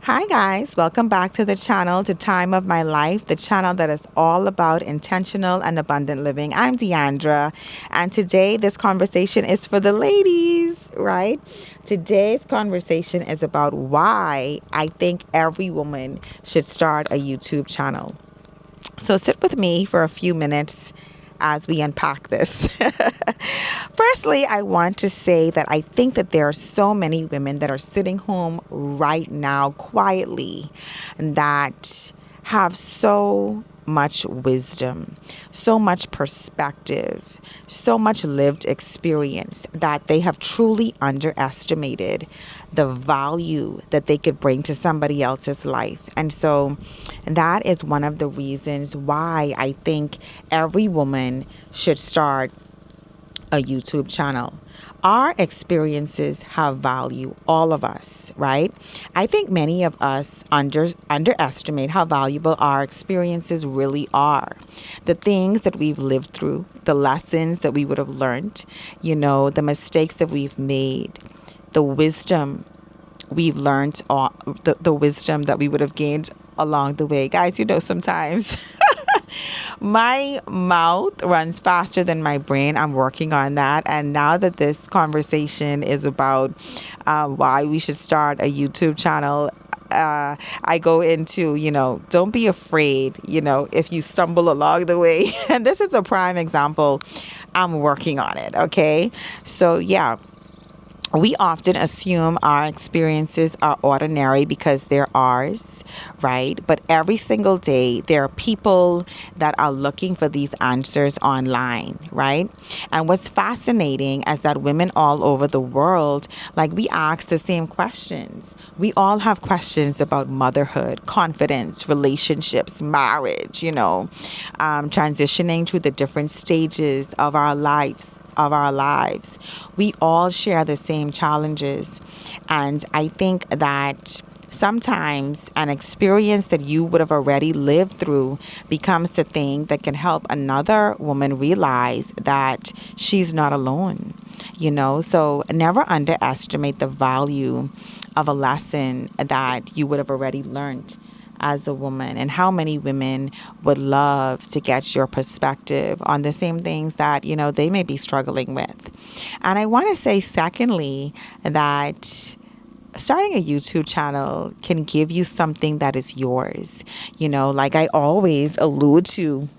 Hi guys, welcome back to the channel, The Time of My Life, the channel that is all about intentional and abundant living. I'm Deandra, and today this conversation is for the ladies, right? Today's conversation is about why I think every woman should start a YouTube channel. So sit with me for a few minutes as we unpack this. Firstly, I want to say that I think that there are so many women that are sitting home right now quietly that have so much wisdom, so much perspective, so much lived experience that they have truly underestimated the value that they could bring to somebody else's life. And so that is one of the reasons why I think every woman should start a YouTube channel. Our experiences have value, all of us, right? I think many of us underestimate how valuable our experiences really are. The things that we've lived through, the lessons that we would have learned, the mistakes that we've made, the wisdom we've learned, the wisdom that we would have gained along the way. Guys, sometimes my mouth runs faster than my brain. I'm working on that. And now that this conversation is about why we should start a YouTube channel, I go into, don't be afraid, if you stumble along the way. And this is a prime example. I'm working on it. Okay. So, yeah. We often assume our experiences are ordinary because they're ours, right? But every single day, there are people that are looking for these answers online, right? And what's fascinating is that women all over the world, we ask the same questions. We all have questions about motherhood, confidence, relationships, marriage, transitioning through the different stages of our lives. We all share the same challenges. And I think that sometimes an experience that you would have already lived through becomes the thing that can help another woman realize that she's not alone. So never underestimate the value of a lesson that you would have already learned as a woman, and how many women would love to get your perspective on the same things that, they may be struggling with. And I want to say, secondly, that starting a YouTube channel can give you something that is yours. Like I always allude to,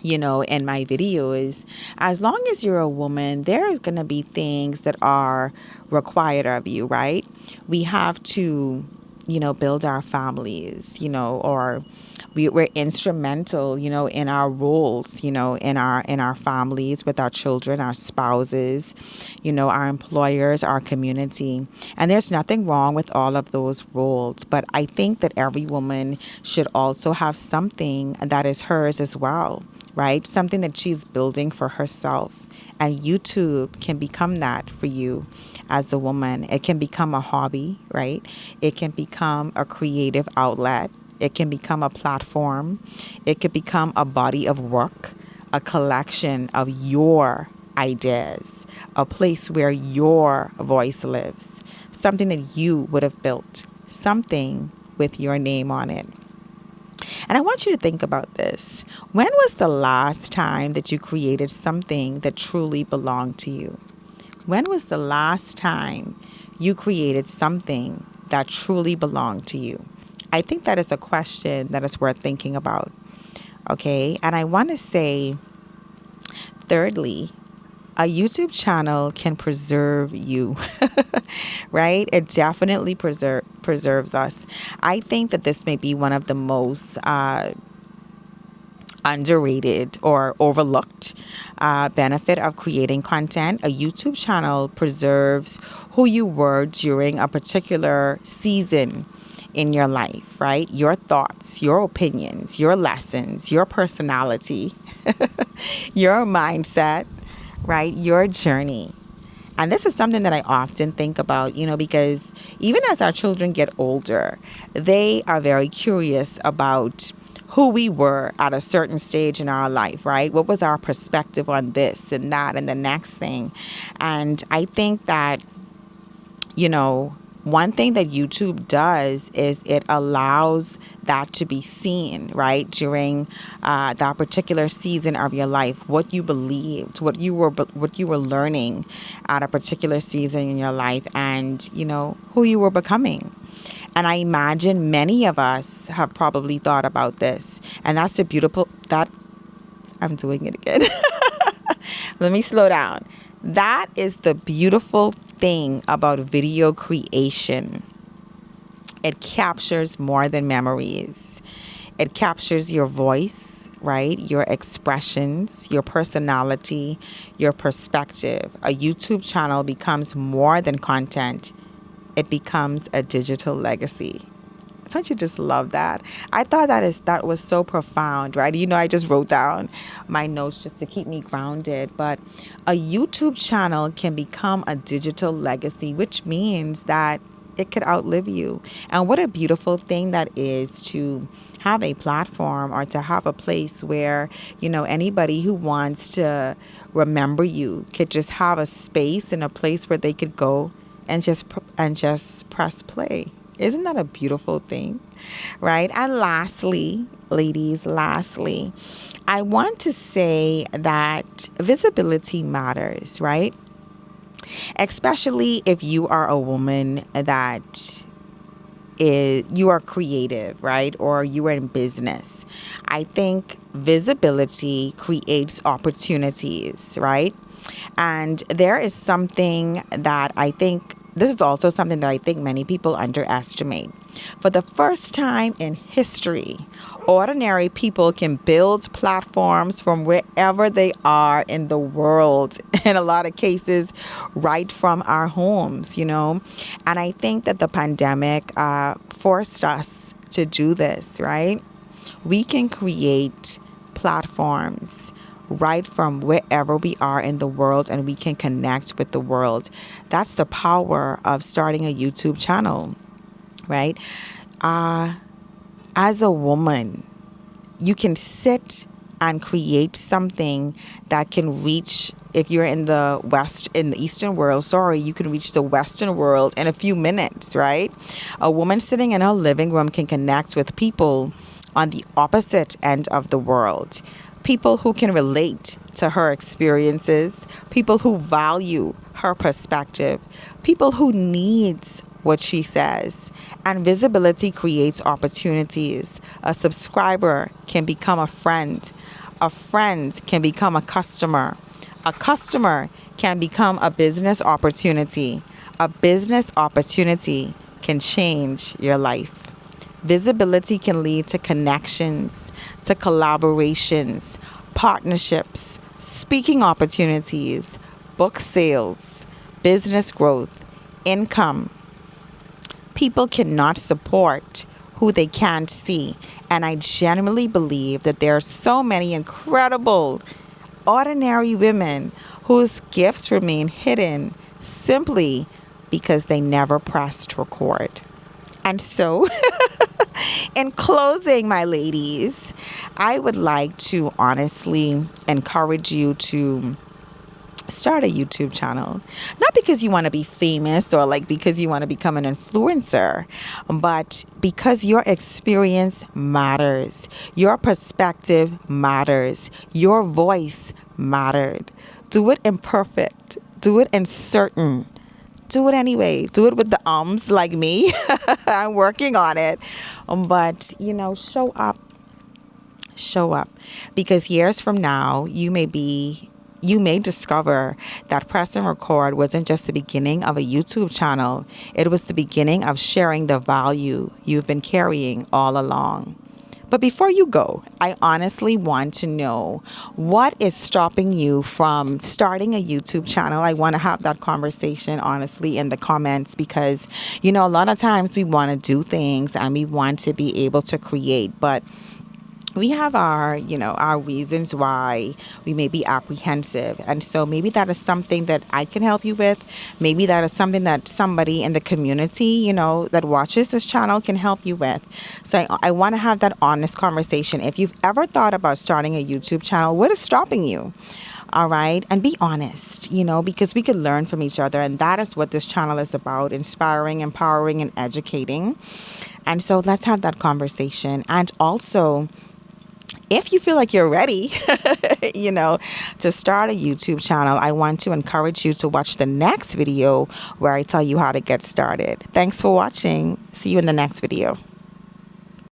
in my videos, as long as you're a woman, there's going to be things that are required of you, right? We have to build our families, or we're instrumental, in our roles, in our families, with our children, our spouses, our employers, our community. And there's nothing wrong with all of those roles. But I think that every woman should also have something that is hers as well, right? Something that she's building for herself. And YouTube can become that for you as a woman. It can become a hobby, right? It can become a creative outlet. It can become a platform. It could become a body of work, a collection of your ideas, a place where your voice lives, something that you would have built, something with your name on it. And I want you to think about this. When was the last time that you created something that truly belonged to you? When was the last time you created something that truly belonged to you? I think that is a question that is worth thinking about. Okay. And I want to say, thirdly, a YouTube channel can preserve you, right? It definitely preserves us. I think that this may be one of the most underrated or overlooked benefit of creating content. A YouTube channel preserves who you were during a particular season in your life, right? Your thoughts, your opinions, your lessons, your personality, your mindset, right? Your journey. And this is something that I often think about, because even as our children get older, they are very curious about who we were at a certain stage in our life, right? What was our perspective on this and that and the next thing? And I think that, one thing that YouTube does is it allows that to be seen, right? During that particular season of your life, what you believed, what you were learning at a particular season in your life, and who you were becoming. And I imagine many of us have probably thought about this, and that's the beautiful that I'm doing it again. Let me slow down. That is the beautiful thing about video creation. It captures more than memories. It captures your voice, right? Your expressions, your personality, your perspective. A YouTube channel becomes more than content. It becomes a digital legacy. Don't you just love that? I thought that was so profound, right? I just wrote down my notes just to keep me grounded. But a YouTube channel can become a digital legacy, which means that it could outlive you. And what a beautiful thing that is to have a platform or to have a place where, anybody who wants to remember you could just have a space and a place where they could go and just press play. Isn't that a beautiful thing, right? And lastly, ladies, I want to say that visibility matters, right? Especially if you are a woman that you are creative, right? Or you are in business. I think visibility creates opportunities, right? And there is something that I think, this is also something that I think many people underestimate. For the first time in history, ordinary people can build platforms from wherever they are in the world, in a lot of cases, right from our homes, And I think that the pandemic forced us to do this, right? We can create platforms right from wherever we are in the world, and we can connect with the world. That's the power of starting a YouTube channel, right? As a woman, you can sit and create something that can reach, if you're in the Eastern world, you can reach the Western world in a few minutes, right? A woman sitting in her living room can connect with people on the opposite end of the world. People who can relate to her experiences, people who value her perspective, people who needs what she says. And visibility creates opportunities. A subscriber can become a friend can become a customer can become a business opportunity can change your life. Visibility can lead to connections, to collaborations, partnerships, speaking opportunities, book sales, business growth, income. People cannot support who they can't see. And I genuinely believe that there are so many incredible, ordinary women whose gifts remain hidden simply because they never pressed record. And so, in closing, my ladies, I would like to honestly encourage you to start a YouTube channel. Not because you want to be famous or because you want to become an influencer, but because your experience matters. Your perspective matters. Your voice mattered. Do it imperfect. Do it uncertain. Do it anyway. Do it with the ums like me. I'm working on it. But, show up. Show up. Because years from now, you may discover that press and record wasn't just the beginning of a YouTube channel. It was the beginning of sharing the value you've been carrying all along. But before you go, I honestly want to know, what is stopping you from starting a YouTube channel? I want to have that conversation, honestly, in the comments, because, a lot of times we want to do things and we want to be able to create, but we have our, our reasons why we may be apprehensive. And so maybe that is something that I can help you with. Maybe that is something that somebody in the community, that watches this channel can help you with. So I want to have that honest conversation. If you've ever thought about starting a YouTube channel, what is stopping you? All right. And be honest, because we could learn from each other. And that is what this channel is about: inspiring, empowering, and educating. And so let's have that conversation. And also, if you feel like you're ready, to start a YouTube channel, I want to encourage you to watch the next video where I tell you how to get started. Thanks for watching. See you in the next video.